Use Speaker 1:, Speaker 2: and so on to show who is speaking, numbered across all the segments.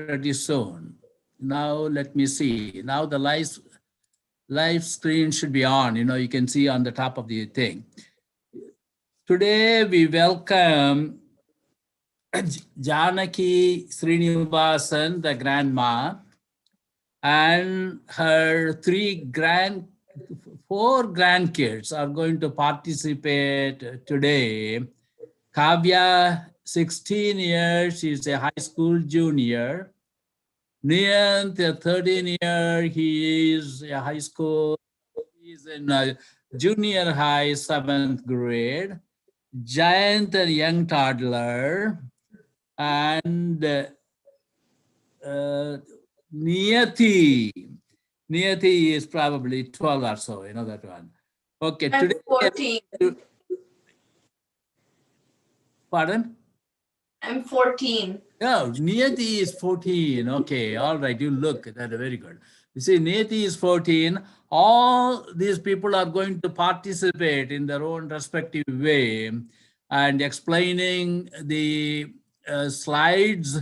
Speaker 1: pretty soon. Now let me see. Now the live screen should be on. You can see on the top of the thing. Today we welcome Janaki Srinivasan, the grandma, and her four grandkids are going to participate today. Kavya, 16 years, she's a high school junior. Niyant, 13 year, he is a high school, he's in junior high, 7th grade. Giant, a young toddler. And Niyati. Niyati is probably 12 or so, that one. Okay,
Speaker 2: I'm
Speaker 1: today.
Speaker 2: 14.
Speaker 1: Pardon?
Speaker 2: I'm 14.
Speaker 1: No, Niyati is 14. Okay, all right, you look, that's very good. You see, Niyati is 14. All these people are going to participate in their own respective way and explaining the slides,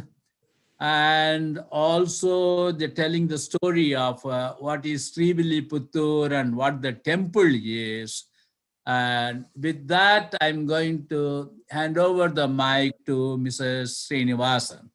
Speaker 1: and also they're telling the story of what is Srivilliputtur and what the temple is. And with that, I'm going to hand over the mic to Mrs. Srinivasan.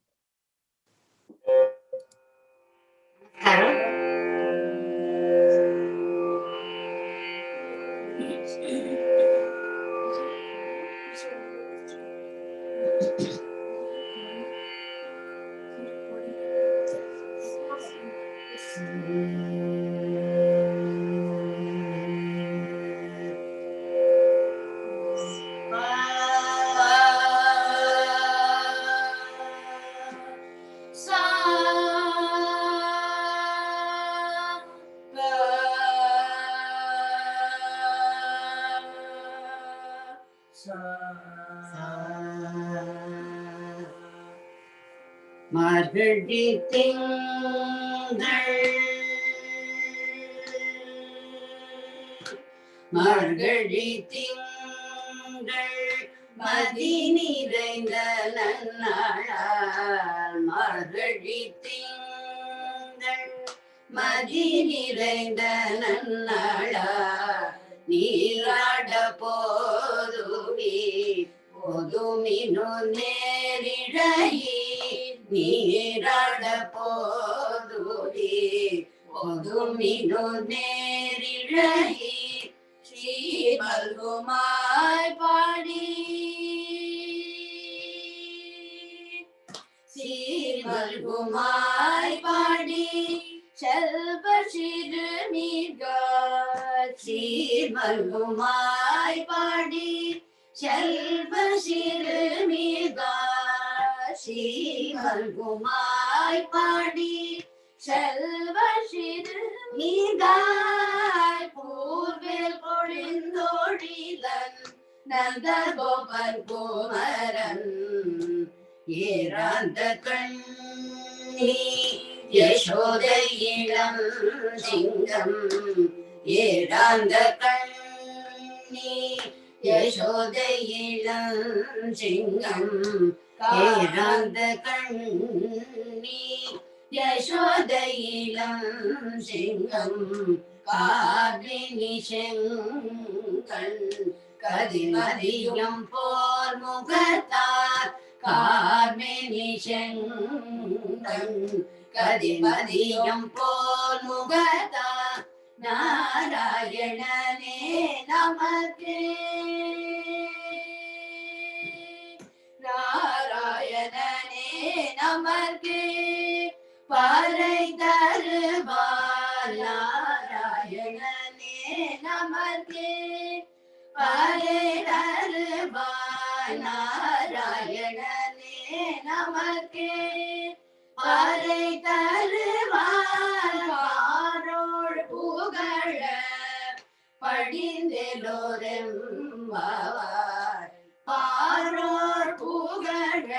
Speaker 3: மார்கழி திங்கள் மார்கழி திங்கள் மதி நிறைந்த நன்னாளால் மார்கழி திங்கள் மதி நிறைந்த நன்னாளால் நீராட போதுவி பொதுமினு நேரிழையே நீராட போதுவி பொதுமினு நேரிழையே ஸ்ரீ மல்குமாய் பாடி ஸ்ரீ மல்குமாய் பாடி செல்வ சிறுநீர்கள் ஸ்ரீ மல்குமாய் பாடி செல்வ சிறுநீர்கள் ஸ்ரீ மல்குமாய் பாடி செல்வ சிறுநீர்கள் பூர்வேல் பொழிந்தோழிலன் நந்த கோபன் குமரன் ஏராந்த கண்ணி யசோதை இளம் சிங்கம் ஏராந்த கண்ணி யசோதை இளம் சிங்கம் ஏராந்த கண்ணி யசோதை இளம் சிங்கம் காவினி செங்கண் கதிமதியம் போர் முகத்தார் காவினி செங்கண் கதிமதியம் போர் முகத்தார் நாராயணனே நமக்கே நாராயணனே நமக்கே பாறை தருவார் நாராயணனே நமக்கே பாறை தருவார் நாராயணனே நமக்கே பாறை தருவார் பாரோள் புகழ படிந்தெல்லோரெம்பாவார் பாரோள் புகழ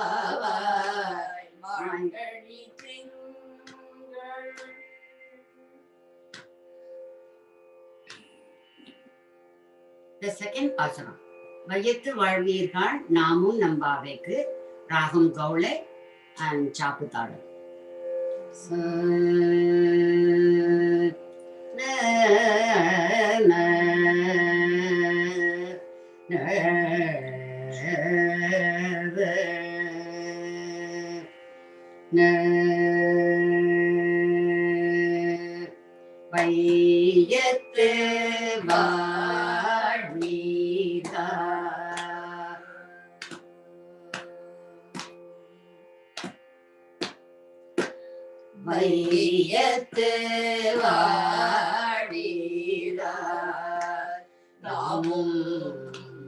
Speaker 3: படிந்தெல்லோரெம்பாவார் மார்கழி திங்கள். The second Pasuram.
Speaker 4: வையத்து வாழ்வீர்கள் நாமும் நம்பாவைக்கு ராகம் கௌளை அண்ட் சாப்புத்தாளம். வையத்து வாழ்வீரா வையத்து வாழ்வீரா நாமும்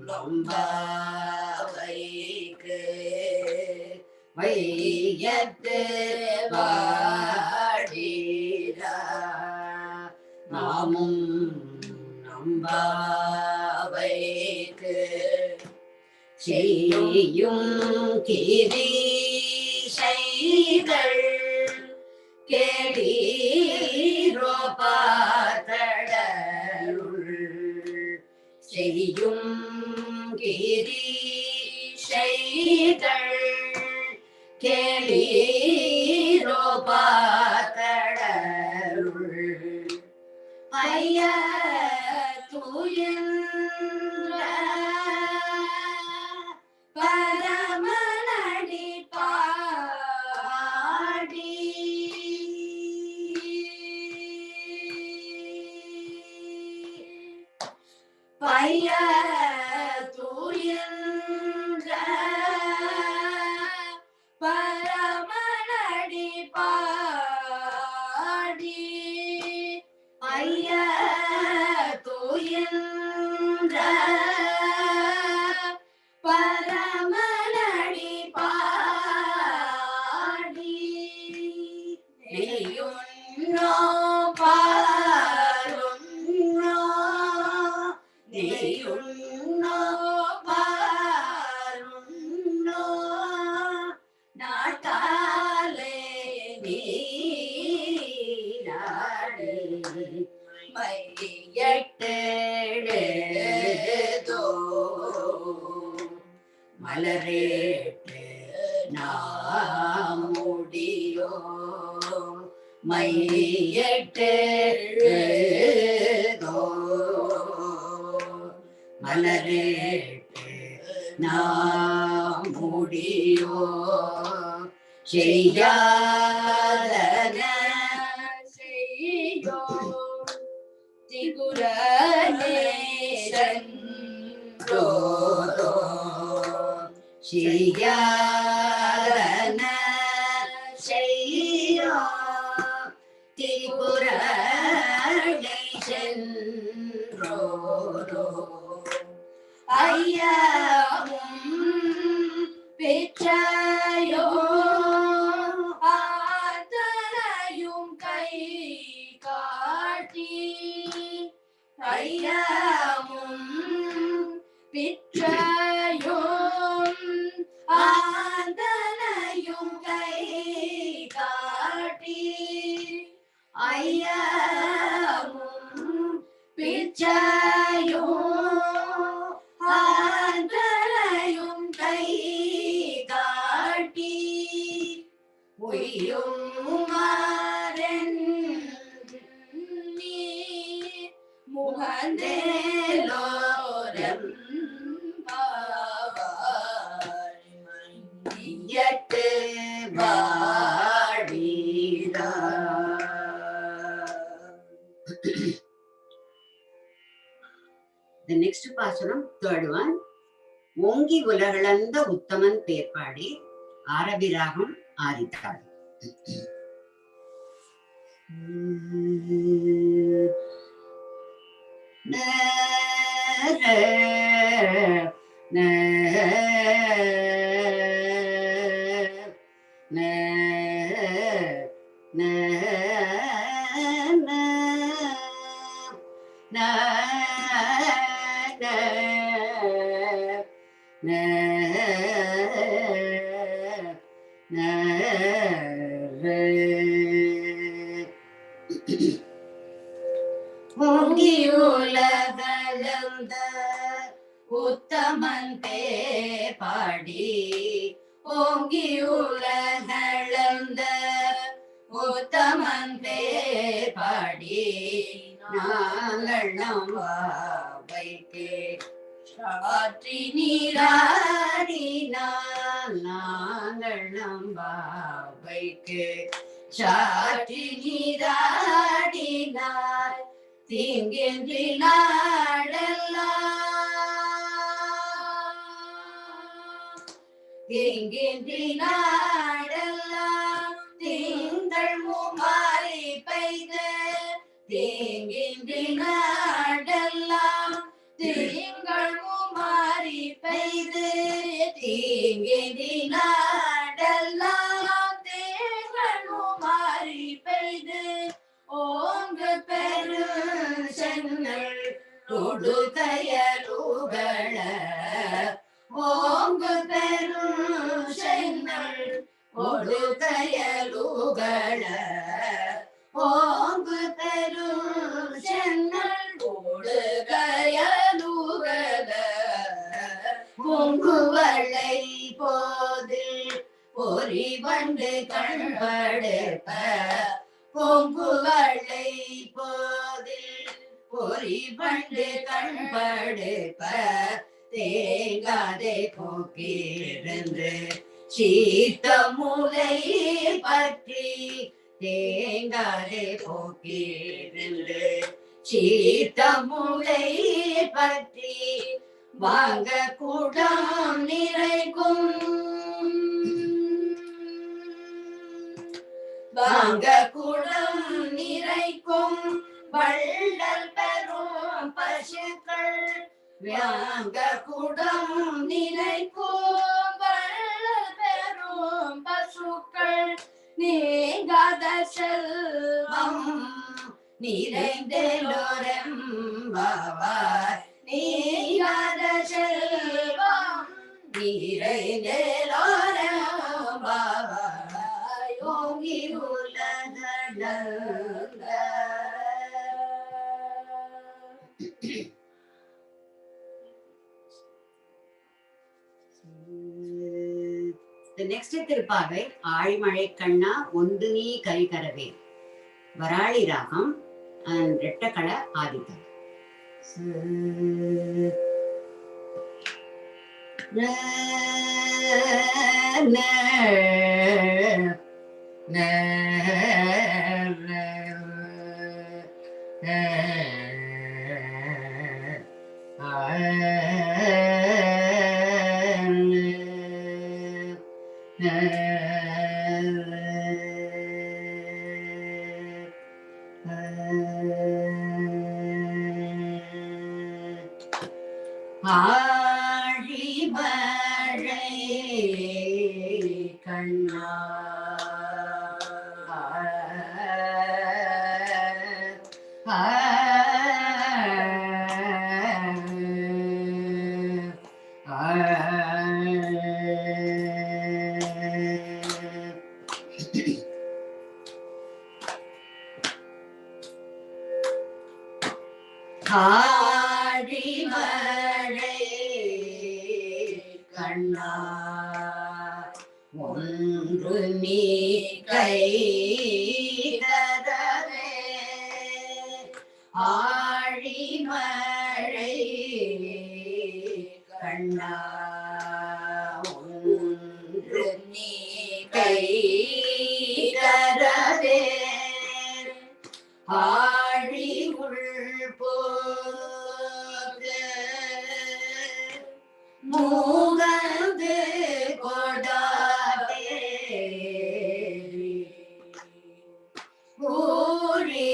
Speaker 4: நம்பாவைக்கு வையத்து வாழ்வீரா நாமும் நம்பாவைக்கு செய்யும் கிரீஷைகள் கேளீரோ பார்த்தடருள் செய்யும் கிரீஷைகள் கேளீரோ பார்த்தடருள் ஐய தூயின்ற பரமனடி பாடி பைய தூயின்ற பரமனடி பாடி ஐய தூயின்ற பரமனடி பாடி நெய்யுண்ணோ பாருண்ணோ நெய்யுண்ணோ பாருண்ணோ நாட்டாலே நீராடே மையட்டேதோ மலரேட்டு நாம் முடியோ மையட்டேதோ மலரேட்டு நாம் முடியோ செய்யாதன செய்தோ திகுரநேசன் ரோதோ செய்யாதன செய்யோ திகுரநேசன் ரோதோ ஐயாவும் பெற்றாயோ ஆதரையும் கை காட்டி ஐயாவும் பெற்றாயும் ஆதரையும் கை காட்டி ஐயாவும் பெற்றாயும் ஆதரையும் கை காட்டி உய்யும் மாறன் நீ முகந்தேலோரம் பாவாரிமையட்டு வாழீரா. The next Pasuram, third one. ஓங்கி உலகளந்த உத்தமன் பேர்பாடி ஆரபிராகம் ஆதித்தாள். ஓங்கி உலகளந்த உத்தமன்
Speaker 3: ஓங்கி உலகளந்த உத்தமன் பேர் பாடி நாங்கள் நம் வாவைக்கு சாற்றி நீராடினால் நாங்கள் நம் வாவைக்கு சாற்றி நீராடினால் தீங்கின்றி நாடெல்லாம் தீங்கின்றி நாடெல்லாம் திங்கள் மும்மாரி பெய்து தீங்கின்றி நாடெல்லாம் திங்கள் மும்மாரி பெய்து தீங்கின்றி நாடெல்லாம் திங்கள் மும்மாரி பெய்து ஓங்கு பெரு சென்னல் தொடுகையலுகள ஓங்கு பெரு சென்னல் தொடுகையலுகள ஓங்கு பெரு சென்னல் தொடுகையலுகள பொங்குவளை போதில் பொறி வண்டு கண்படுப்ப பொங்குவளை போதில் பொறி வண்டு கண்படுப்ப தேங்காதை போக்கிருந்து சீத்த முலை பற்றி தேங்காதை போக்கிருந்து சீத்த முலை பற்றி வாங்க கூடம் நிறைக்கும் வாங்க குடம் நிறைக்கும் வள்ளல் பெரும் பசுக்கள் வாங்க குடம் நிறைக்கும் வள்ளல் பெரும் பசுக்கள் நீங்காத செல்வம் நிறைந்தேலோரெம்பாவாய் நீங்காத செல்வம் நிறைந்தேலோரெம்பாவாய் ஓங்கி உலகளந்த.
Speaker 4: The next திருப்பாவை ஆழிமழை கண்ணா ஒன்று நீ கரிகரவே வராளி ராகம் and ரெட்டகள ஆதித்தம்.
Speaker 3: ஆழிமழை கண்ணா ஆழிமழை கண்ணா ஒன்று நீ கைதரவே ஆழிமழை கண்ணா ஒன்று நீ கைதரவே ஆழி உள் போது மூகந்து கொடாதே ஊழி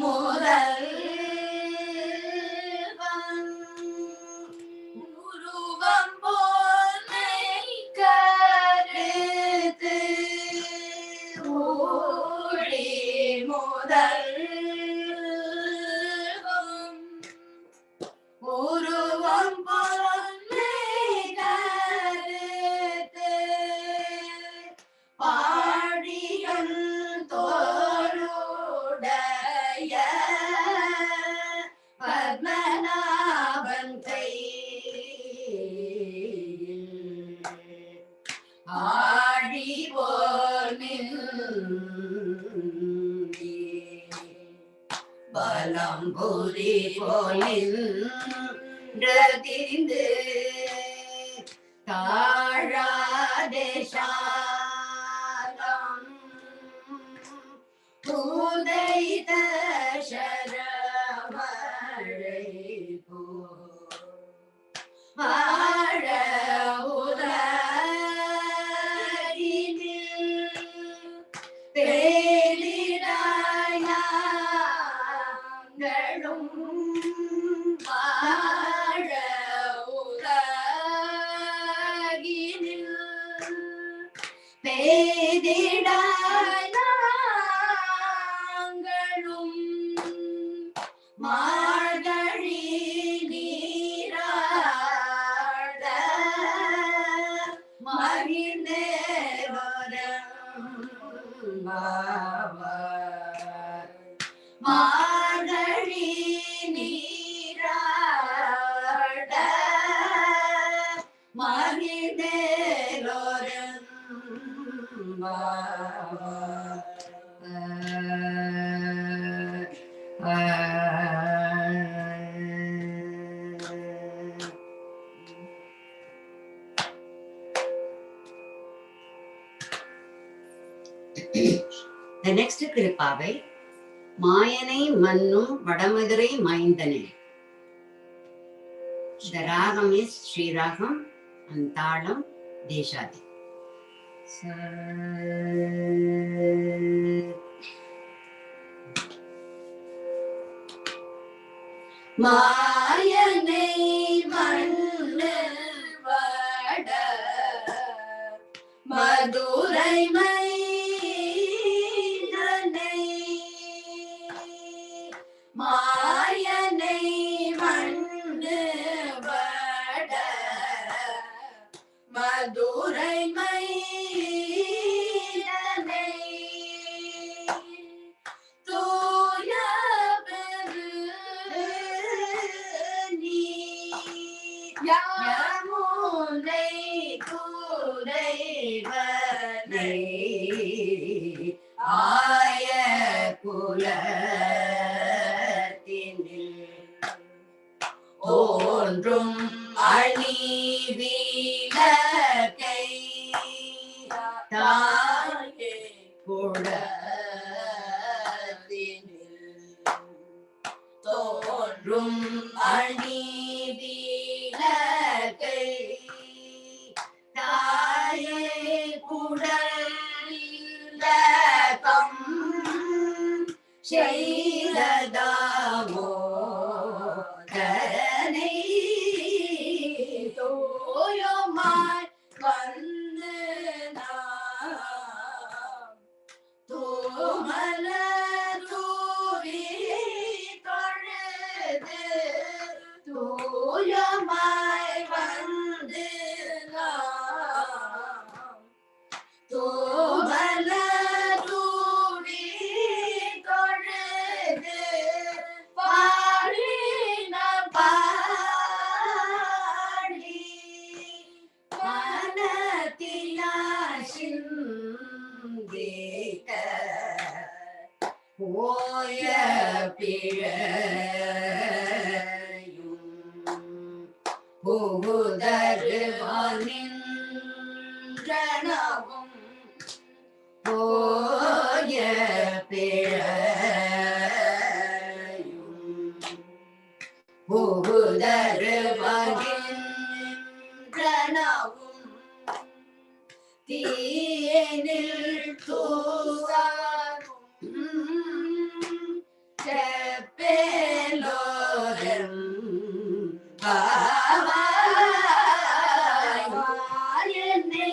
Speaker 3: முதல் உருவம் போனை கருத்து ஊழி முதல் உருவம் போனை கருத்து பாடியன் தோளுடைய பத்மநாபன் கையில் ஆழி போல்
Speaker 4: பலம்புரி போலின்றதிந்து தாழாதேசாலம் உதைத சரமழை போ வாழ உலகினில் பேரிடாயாங்களும் வாழ உலகினில் பேரிடாயாங்களும் மார்கழி நீராட மகிழ்ந்தேவரம் மார்கழி நீராட மகிழ்ந்தேவரம் The next திருப்பாவை மாயனை மன்னும் வடமதுரை மைந்தனே. The ragam is Sri Ragam and Talam Deshadi.
Speaker 3: மாயனை மண்ணு வட மதுரை மைந்தனை மாயனை மண்ணு வட மதுரை மைந்தனை தூய யமுனை குறைவனை ஆய குலத்தினில் ஒன்றும் அணி விளக்கை தாயே குலத்தினில் தோன்றும் அணி விளக்கை தாயே குடல்கம் செய்ததாமோ கரனை தோயமாய் வந்து நாம் தோமல தூவி தொழுது தூயமாய் வந்து நாம் தோமல தூவி தொழுது பாடின பாடி மனத்தினாசிந்திக்க போய பிழையும் புகுதருவானின்றனவும் போய பிழையும் புகுதருவானின்றனவும் தீயனில் தூவாகும் செப்பேலோரம் பாவாயனை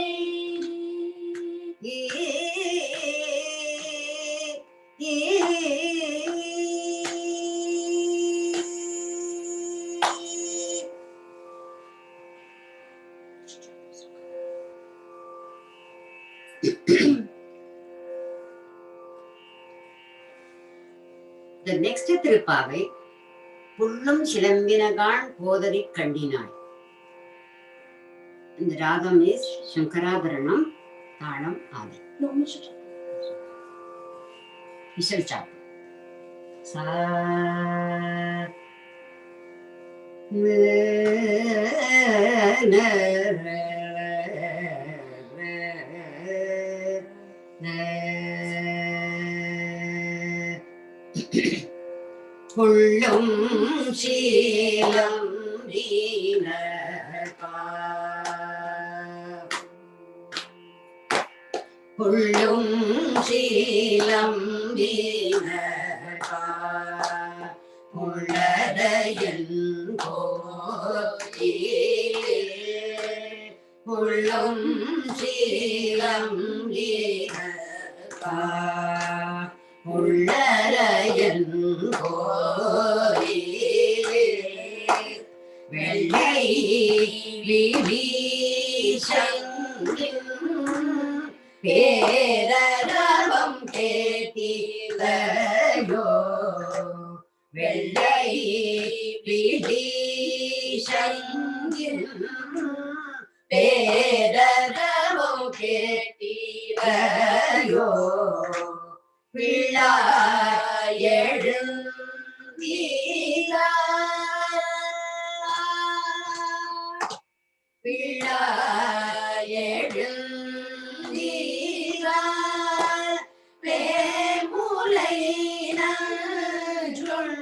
Speaker 4: The next திருப்பாவை புள்ளும் சிலம்பினகான் போதரிக் கண்டினாய். இந்த ராகம் இஸ் சங்கராபரணம், தாளம் ஆதி. Untitled Chapter. Sa புள்ளும் சீலம் புள்ளும் சீலம் உள்ளடையன் புள்ளும் சீலம் உள்ளடையன் வெள்ளை பேரரவம் கேட்டிலையோ வெள்ளை விழீசங்கில் பேரரவம் கேட்டிலையோ பிள்ளாய் எழுந்தீராய் பிள்ளாய் எழுந்தீராய் பேமுலை நன்றுண்டு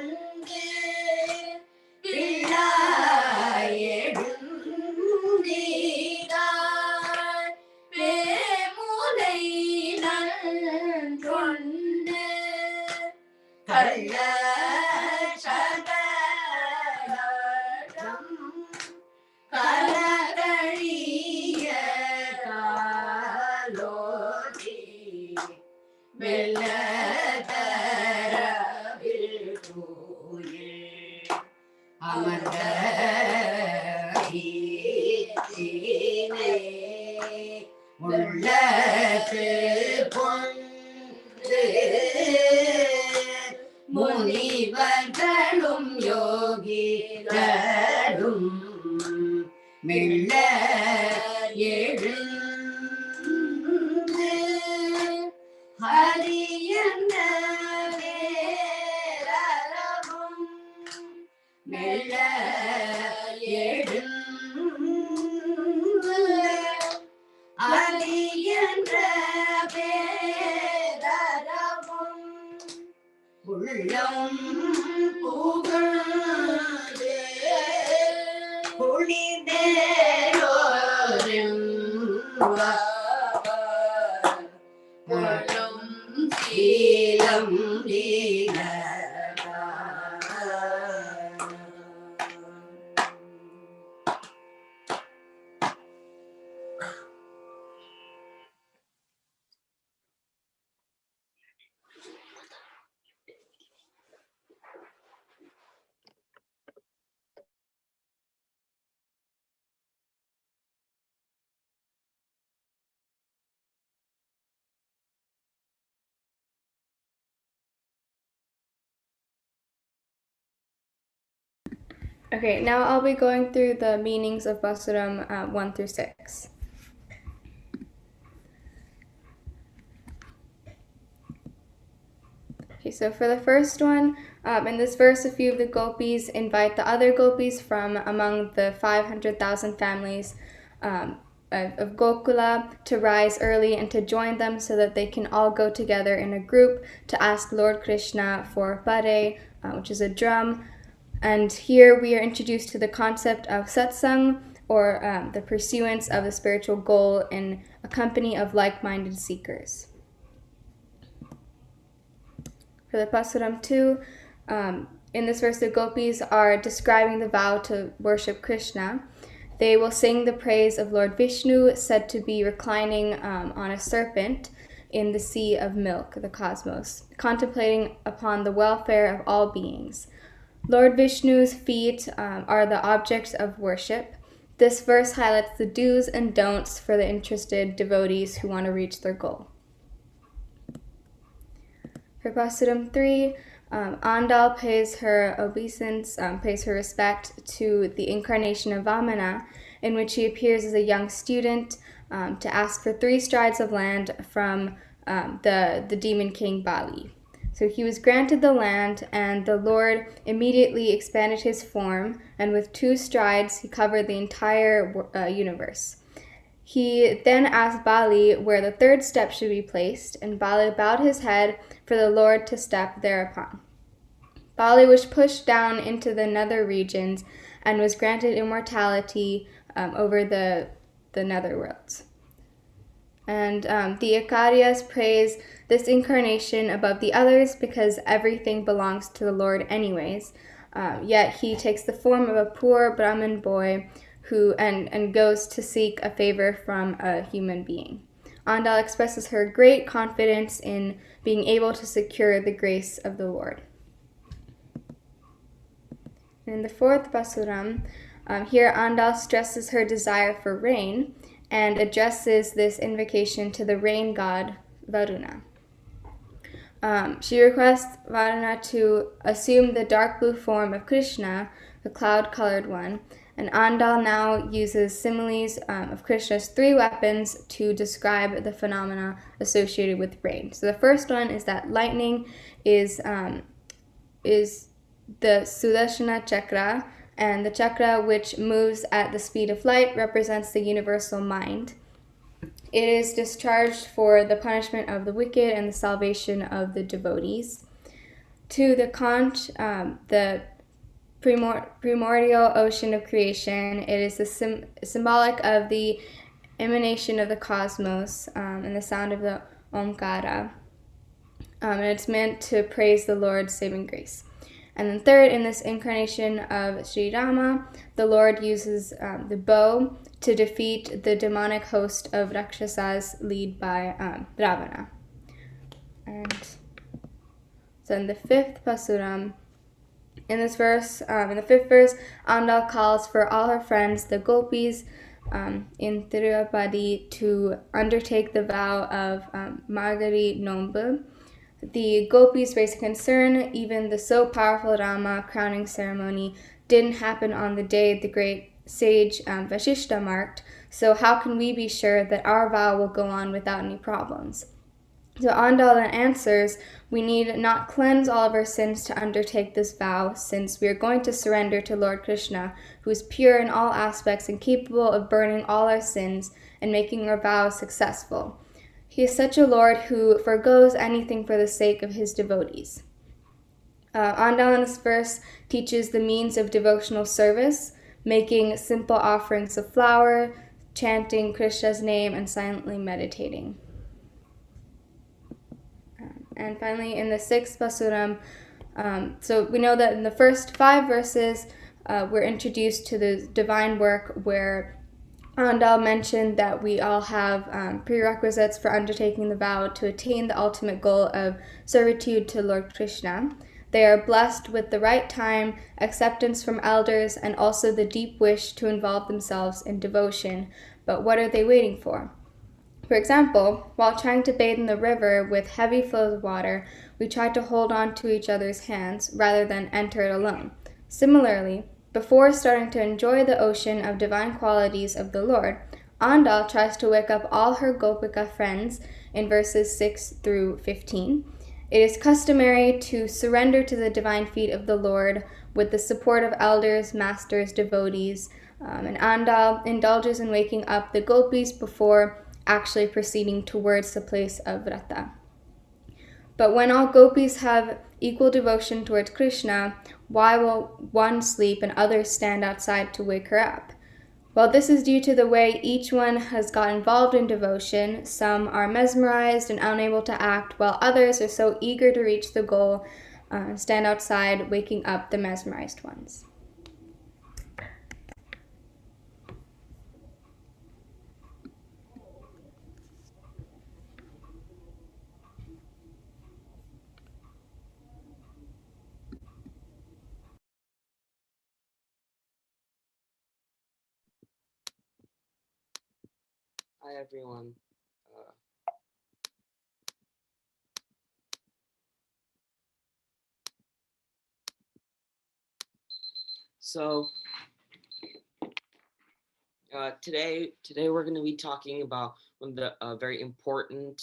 Speaker 4: பிள்ளாய் எழுந்தீராய் பேமுலை நன்றுண்டு கள்ள சகடம் கலகழிய காலோதி வெள்ளதரவில் தூயில் அமர்ந்த ஈத்தினை உள்ளத்து பொன்று முனிவர்களும் யோகிகளும் மெல்ல எழுந்து ஹரியன்ன வேரரவும் மெல்ல எழுந்து ஹரியன்ற வேரரவும் உள்ளம் புகழ்ந்து குளிதேரோரும் உள்ளம் சீலம்
Speaker 5: Okay, now I'll be going through the meanings of Pasuram 1 through 6. Okay, so for the first one, in this verse, a few of the gopis invite the other gopis from among the 500,000 families of Gokula to rise early and to join them so that they can all go together in a group to ask Lord Krishna for pare, which is a drum. And here we are introduced to the concept of satsang, or the pursuance of the spiritual goal in a company of like-minded seekers. For the Pasuram 2, in this verse, the gopis are describing the vow to worship Krishna. They will sing the praise of Lord Vishnu, said to be reclining on a serpent in the sea of milk, the cosmos, contemplating upon the welfare of all beings. Lord Vishnu's feet are the object of worship. This verse highlights the do's and don'ts for the interested devotees who want to reach their goal. For Pasuram 3, Andal pays her obeisance, pays her respect to the incarnation of Vamana, in which he appears as a young student to ask for 3 strides of land from the demon king Bali. So he was granted the land, and the Lord immediately expanded his form, and with 2 strides, he covered the entire universe. He then asked Bali where the 3rd step should be placed, and Bali bowed his head for the Lord to step thereupon. Bali was pushed down into the nether regions and was granted immortality over the netherworlds. And the Acharyas praise this incarnation above the others because everything belongs to the Lord anyways. Yet he takes the form of a poor Brahmin boy who and goes to seek a favor from a human being. Andal expresses her great confidence in being able to secure the grace of the Lord. In the 4th Pasuram, here Andal stresses her desire for rain and addresses this invocation to the rain god Varuna. She requests Varuna to assume the dark blue form of Krishna, the cloud-colored one, and Andal now uses similes of Krishna's 3 weapons to describe the phenomena associated with rain. So the first one is that lightning is the Sudarshana chakra, and the chakra which moves at the speed of light represents the universal mind. It is discharged for the punishment of the wicked and the salvation of the devotees. 2, the conch, the primordial ocean of creation. It is the symbolic of the emanation of the cosmos and the sound of the Omkara. And it's meant to praise the Lord's saving grace. And then 3rd, in this incarnation of Sri Rama, the Lord uses the bow to defeat the demonic host of Rakshasas led by Ravana. And so in the 5th Pasuram, in this verse, in the 5th verse, Andal calls for all her friends, the gopis, in Tirupati to undertake the vow of Margari Nombu. The gopis raise a concern. Even the so powerful Rama crowning ceremony didn't happen on the day the great sage Vashishta marked, so how can we be sure that our vow will go on without any problems? So Andal then answers, we need not cleanse all of our sins to undertake this vow, since we are going to surrender to Lord Krishna, who is pure in all aspects and capable of burning all our sins and making our vows successful. He is such a Lord who forgoes anything for the sake of his devotees. Andal in this verse teaches the means of devotional service, making simple offerings of flour, chanting Krishna's name, and silently meditating. And finally, in the 6th Pasuram, so we know that in the first 5 verses, we're introduced to the divine work where Andal mentioned that we all have prerequisites for undertaking the vow to attain the ultimate goal of servitude to Lord Krishna. They are blessed with the right time, acceptance from elders, and also the deep wish to involve themselves in devotion. But what are they waiting for? For example, while trying to bathe in the river with heavy flows of water, we try to hold on to each other's hands rather than enter it alone. Similarly, before starting to enjoy the ocean of divine qualities of the Lord, Andal tries to wake up all her Gopika friends in verses 6 through 15. It is customary to surrender to the divine feet of the Lord with the support of elders, masters, devotees, and Andal indulges in waking up the gopis before actually proceeding towards the place of Vrata. But when all gopis have equal devotion towards Krishna, why will one sleep and others stand outside to wake her up? Well, this is due to the way each one has got involved in devotion. Some are mesmerized and unable to act, while others are so eager to reach the goal, stand outside, waking up the mesmerized ones.
Speaker 6: Hi everyone. So Today we're going to be talking about one of the very important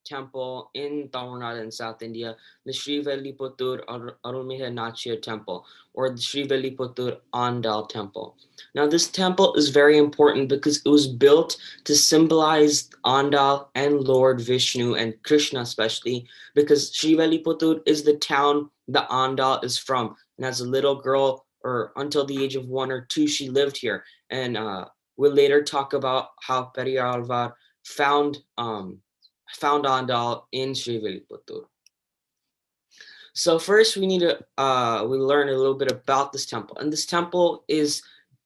Speaker 6: temple in Tamil Nadu in South India, the Sri Velliputtur Arulmiga Nachiyar Temple, or the Sri Velliputtur Andal Temple. Now, this temple is very important because it was built to symbolize Andal and Lord Vishnu and Krishna, especially because Sri Velliputtur is the town the Andal is from. And as a little girl, or until the age of 1 or 2, she lived here. And we'll later talk about how Periyalvar found Andal in Sri Velliputtur. So first we need to we learn a little bit about this temple. And this temple is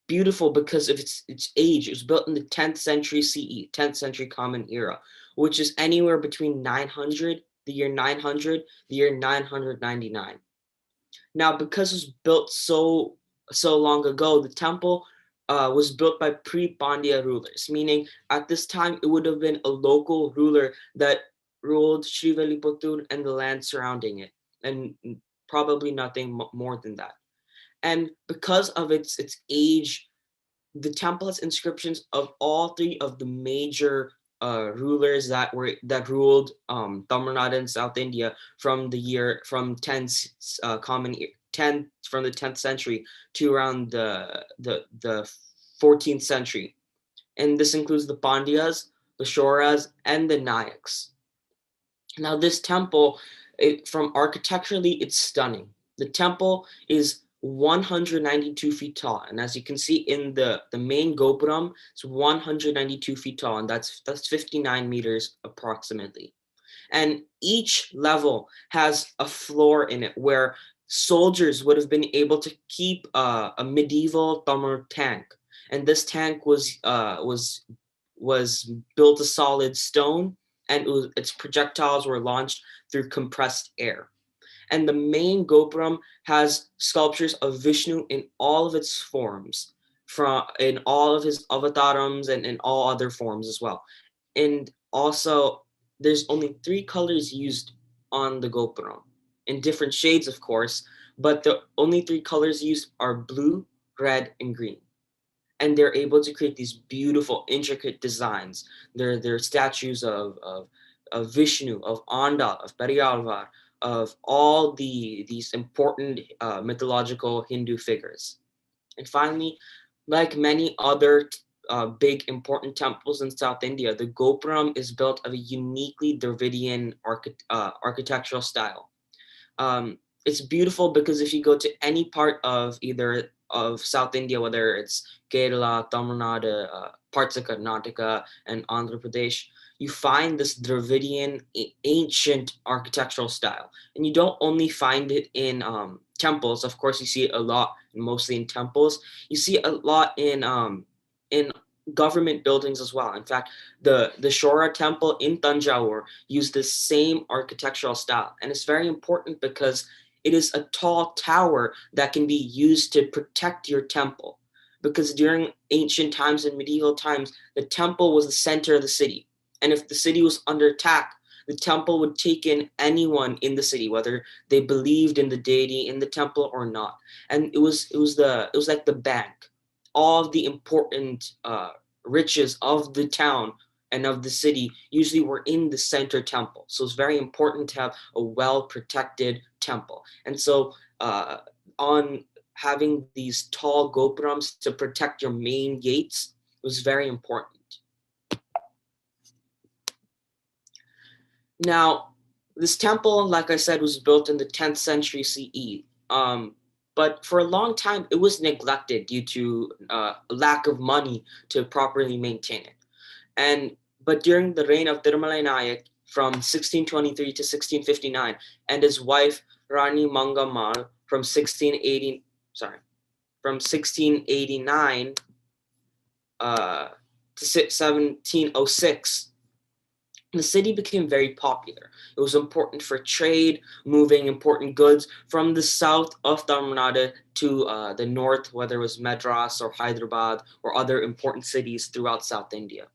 Speaker 6: beautiful because of its age. It was built in the 10th century CE, 10th century Common Era, which is anywhere between the year 900, the year 999. Now, because it was built so long ago, the temple was built by pre-Pandya rulers, meaning at this time it would have been a local ruler that ruled Sri Velliputtur and the land surrounding it, and probably nothing more than that. And because of its age, the temple has inscriptions of all three of the major rulers that ruled Tamil Nadu and South India from the 10th century to around the 14th century, and this includes the Pandyas, the Choras, and the Nayaks. Now, this temple, from architecturally, it's stunning. The temple is 192 feet tall, and as you can see in the main gopuram, it's 192 feet tall, and that's 59 meters approximately. And each level has a floor in it where soldiers would have been able to keep a medieval Tamil tank, and this tank was built of solid stone, and its projectiles were launched through compressed air. And the main gopuram has sculptures of Vishnu in all of its forms, in all of his avatarams and in all other forms as well. And also, there's only 3 colors used on the gopuram, in different shades, of course, but the only 3 colors used are blue, red, and green. And they're able to create these beautiful, intricate designs. They're statues of Vishnu, of Andal, of Periyalvar, of all these important mythological Hindu figures. And finally, like many other big important temples in South India, the gopuram is built of a uniquely Dravidian architectural style. It's beautiful because if you go to any part of either of South India, whether it's Kerala, Tamil Nadu, parts of Karnataka, and Andhra Pradesh, you find this Dravidian ancient architectural style. And you don't only find it in temples. Of course, you see it a lot, mostly in temples. You see it a lot in government buildings as well. In fact, the Shora temple in Tanjore used the same architectural style. And it's very important because it is a tall tower that can be used to protect your temple. Because during ancient times and medieval times, the temple was the center of the city. And if the city was under attack, the temple would take in anyone in the city, whether they believed in the deity in the temple or not. And it was like the bank. All of the important riches of the town and of the city usually were in the center temple. So it's very important to have a well-protected temple. And so on having these tall gopurams to protect your main gates was very important. Now, this temple, like I said, was built in the 10th century CE. But for a long time, it was neglected due to a lack of money to properly maintain it. But during the reign of Tirumalai Nayak from 1623 to 1659, and his wife Rani Mangammal from 1689 to 1706, the city became very popular. It was important for trade, moving important goods from the south of Tamil Nadu to the north, whether it was Madras or Hyderabad or other important cities throughout South India.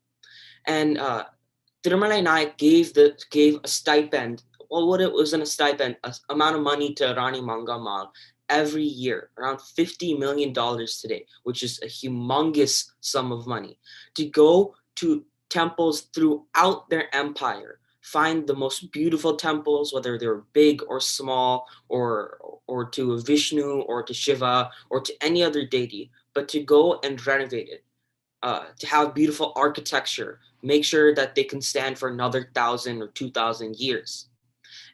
Speaker 6: And Tirumalai Nayak gave a stipend. Well, what it wasn't a stipend, an amount of money to Rani Mangammal every year, around $50 million today, which is a humongous sum of money, to go to temples throughout their empire, find the most beautiful temples, whether they're big or small, or to Vishnu or to Shiva or to any other deity, but to go and renovate it, to have beautiful architecture, make sure that they can stand for another 1,000 or 2,000 years.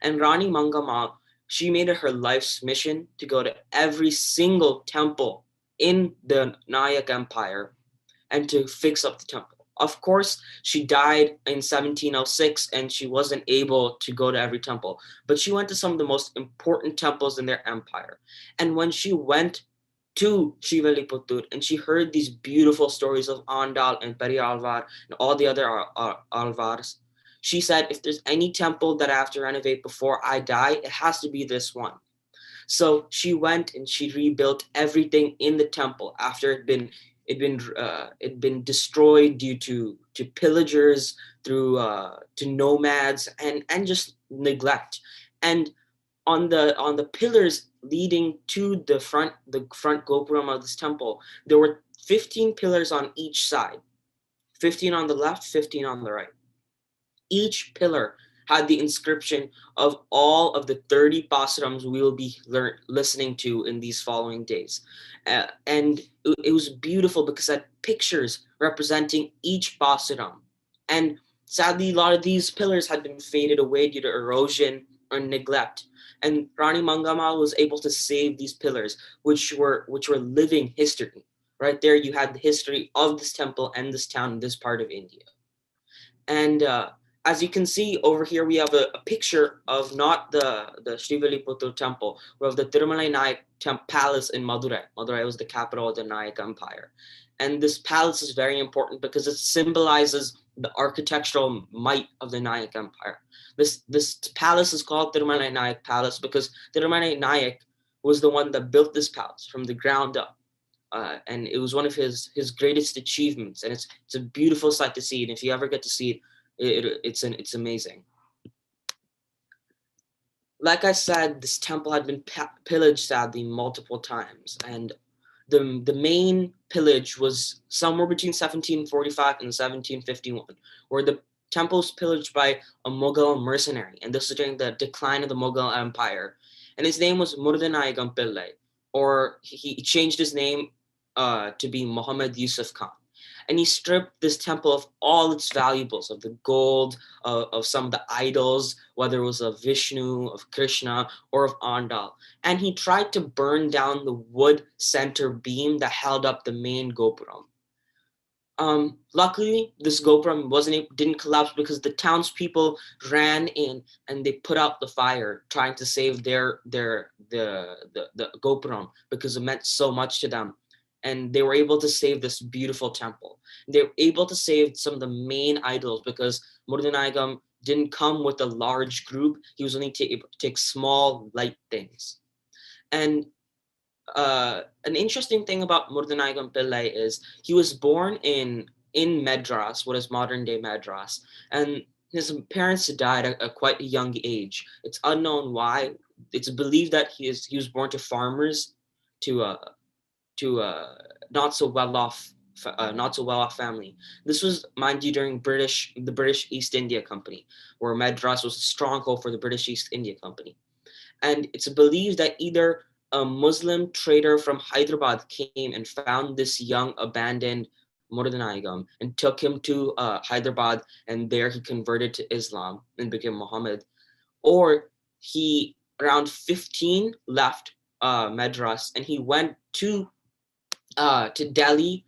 Speaker 6: And Rani Mangamal, she made it her life's mission to go to every single temple in the Nayak Empire and to fix up the temple. Of course, she died in 1706 and she wasn't able to go to every temple, but she went to some of the most important temples in their empire. And when she went to Shivaliputtur and she heard these beautiful stories of Andal and Periyalvar and all the other Alvars, she said, if there's any temple that I have to renovate before I die, it has to be this one. So she went and she rebuilt everything in the temple after it'd been destroyed due to pillagers, through to nomads and just neglect. And on the pillars leading to the front gopuram of this temple, there were 15 pillars on each side, 15 on the left, 15 on the right. Each pillar had the inscription of all of the 30 pasurams we will be listening to in these following days. And it was beautiful because it had pictures representing each pasuram. And sadly, a lot of these pillars had been faded away due to erosion or neglect. And Rani Mangamal was able to save these pillars, which were living history. Right there, you had the history of this temple and this town in this part of India. And as you can see over here, we have a picture of not the Sriviliputtur temple, but of the Tirumalai Nayak palace in Madurai. Madurai was the capital of the Nayak Empire. And this palace is very important because it symbolizes the architectural might of the Nayak Empire. This palace is called Tirumalai Nayak Palace because Tirumalai Nayak was the one that built this palace from the ground up. And it was one of his greatest achievements. And it's a beautiful sight to see. And if you ever get to see it, it's amazing. Like I said, this temple had been pillaged sadly multiple times, and the main pillage was somewhere between 1745 and 1751, where the temple was pillaged by a Mughal mercenary, and this was during the decline of the Mughal Empire. And his name was Murdanayagam Pillai, or he changed his name to be Muhammad Yusuf Khan. And he stripped this temple of all its valuables, of the gold, of some of the idols, whether it was of Vishnu, of Krishna, or of Andal. And he tried to burn down the wood center beam that held up the main gopuram. Luckily, this gopuram didn't collapse because the townspeople ran in and they put out the fire, trying to save the gopuram because it meant so much to them. And they were able to save this beautiful temple. They were able to save some of the main idols because Murdanayagam didn't come with a large group. He was only able to take small, light things. And an interesting thing about Murdanayagam Pillai is he was born in Madras, what is modern day Madras, and his parents died at quite a young age. It's unknown why. It's believed that he was born to farmers, to not so well off family. This was, mind you, during the British East India Company, where Madras was a stronghold for the British East India Company. And it's believed that either a Muslim trader from Hyderabad came and found this young abandoned Murdanayagam and took him to Hyderabad, and there he converted to Islam and became Muhammad. Or he, around 15, left Madras and he went to Delhi,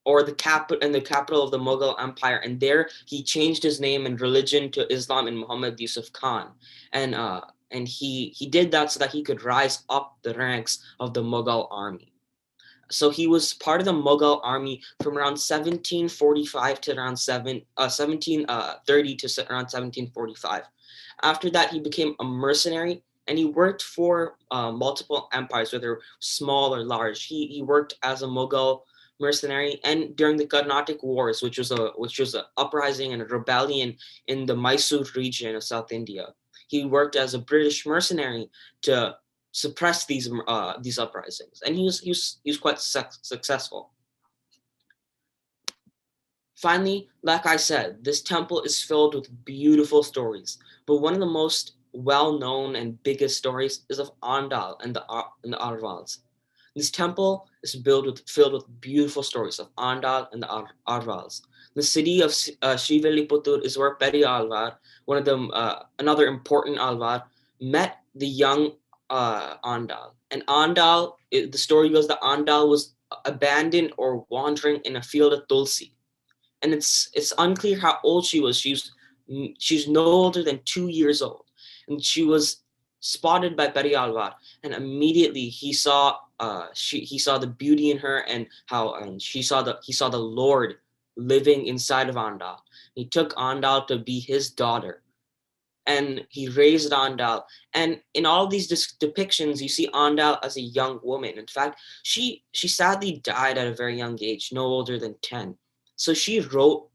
Speaker 6: or the capital of the Mughal Empire, and there he changed his name and religion to Islam in Muhammad Yusuf Khan, and he did that so that he could rise up the ranks of the Mughal army. So he was part of the Mughal army from around 1745 to around 1730 to around 1745. After that, he became a mercenary. And he worked for multiple empires, whether small or large. He worked as a Mughal mercenary, and during the Carnatic Wars, which was an uprising and a rebellion in the Mysore region of South India, he worked as a British mercenary to suppress these uprisings, and he was quite successful. Finally, like I said, this temple is filled with beautiful stories, but one of the most well-known and biggest stories is of Andal and the Arvals. This temple is filled with beautiful stories of Andal and the Arvals. The city of Srivilliputturu is where Peri Alvar, one of them, another important Alvar, met the young Andal. And Andal, the story goes that Andal was abandoned or wandering in a field of Tulsi. And it's unclear how old she was. She's no older than 2 years old, and she was spotted by Peri Alvar, and immediately he saw the beauty in her, and how he saw the Lord living inside of Andal. He took Andal to be his daughter, and he raised Andal. And in all these depictions, you see Andal as a young woman. In fact, she sadly died at a very young age, no older than 10. So she wrote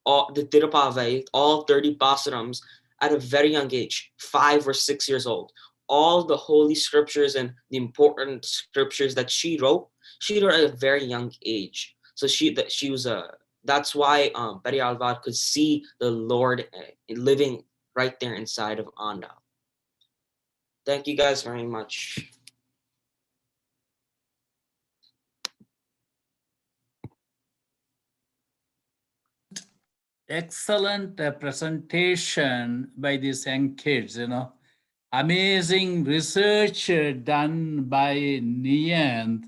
Speaker 6: all the Tirupavai, all 30 Pasurams, at a very young age, 5 or 6 years old. All the holy scriptures and the important scriptures that she wrote at a very young age. So that's why Peri Alvar could see the Lord living right there inside of Andal. Thank you guys very much.
Speaker 1: Excellent presentation by these young kids, amazing research done by Niyant.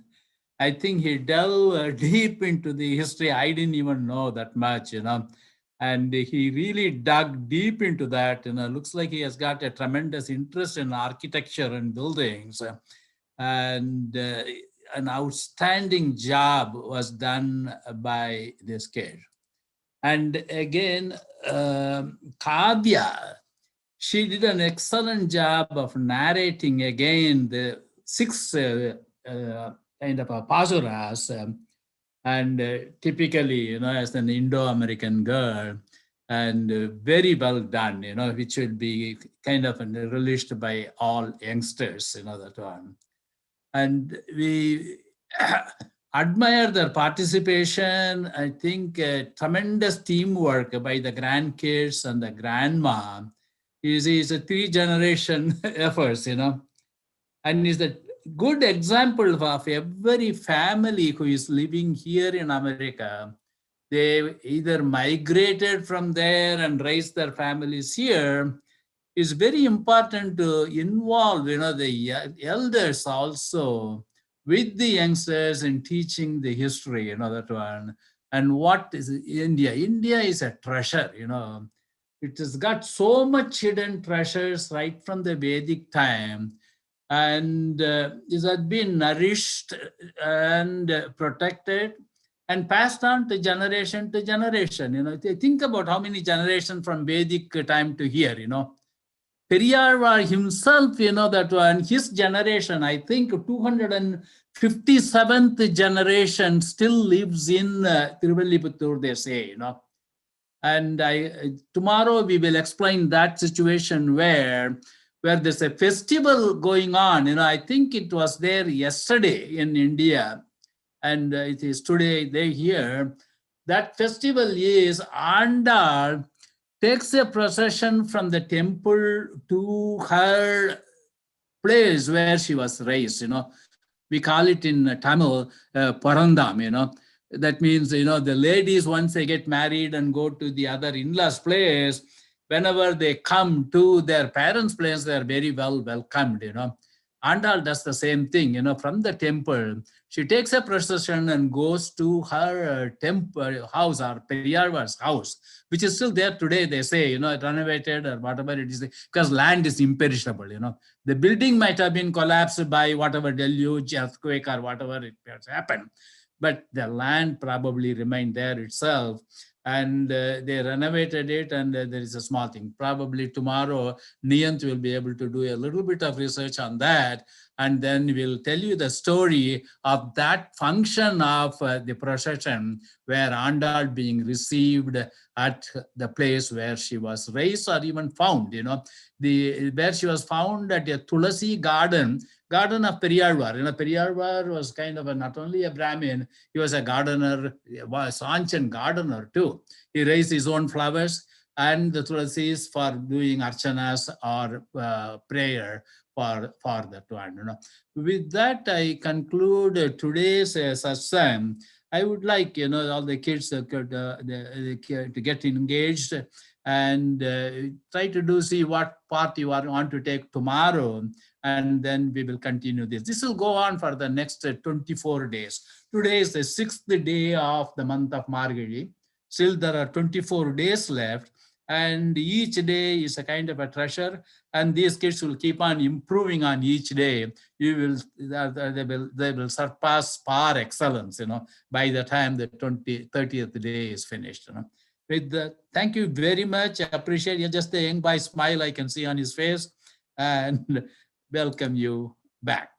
Speaker 1: I think he delved deep into the history. I didn't even know that much, and he really dug deep into that. Looks like he has got a tremendous interest in architecture and buildings, and an outstanding job was done by this kid. And again, Kavya, she did an excellent job of narrating again the 6 kind of pasuras, and typically, as an Indo-American girl, and very well done, which will be kind of relished by all youngsters, that one. And we admire their participation. I think tremendous teamwork by the grandkids and the grandma is a 3-generation efforts, and is a good example of every family who is living here in America. They either migrated from there and raised their families here. It's very important to involve, the elders also with the youngsters in teaching the history, that one. And what is India? India is a treasure, It has got so much hidden treasures right from the Vedic time. And it has been nourished and protected and passed on to generation. Think about how many generations from Vedic time to here, Periyar himself, that one, his generation, I think 257th generation still lives in Tiruvilliputturu, they say, And tomorrow we will explain that situation where there's a festival going on. I think it was there yesterday in India, and it is today they here. That festival is Andal takes a procession from the temple to her place where she was raised, We call it in Tamil, Parandam, That means, the ladies, once they get married and go to the other in-laws' place, whenever they come to their parents' place, they're very well welcomed, Andal does the same thing, from the temple. She takes a procession and goes to her temple house, or Periyar's house, which is still there today, they say, renovated or whatever it is, because land is imperishable, The building might have been collapsed by whatever deluge, earthquake, or whatever it has happened, but the land probably remained there itself. And they renovated it, and there is a small thing. Probably tomorrow, Niyant will be able to do a little bit of research on that, and then we'll tell you the story of that function of the procession, where Andal being received at the place where she was raised or even found, where she was found at a Tulasi garden of Periyalvar. Periyalvar was kind of not only a Brahmin, he was a gardener, was ancient gardener too. He raised his own flowers and the Tulasis for doing archanas or prayer for that one. With that, I conclude today's satsang. I would like, all the kids to get engaged and try to see what part you want to take tomorrow, and then we will continue this. This will go on for the next 24 days. Today is the 6th day of the month of Margazhi. Still, there are 24 days left, and each day is a kind of a treasure, and these kids will keep on improving on each day. They will surpass par excellence, by the time the 30th day is finished. With the, thank you very much. I appreciate you. Just the young boy smile I can see on his face, and welcome you back.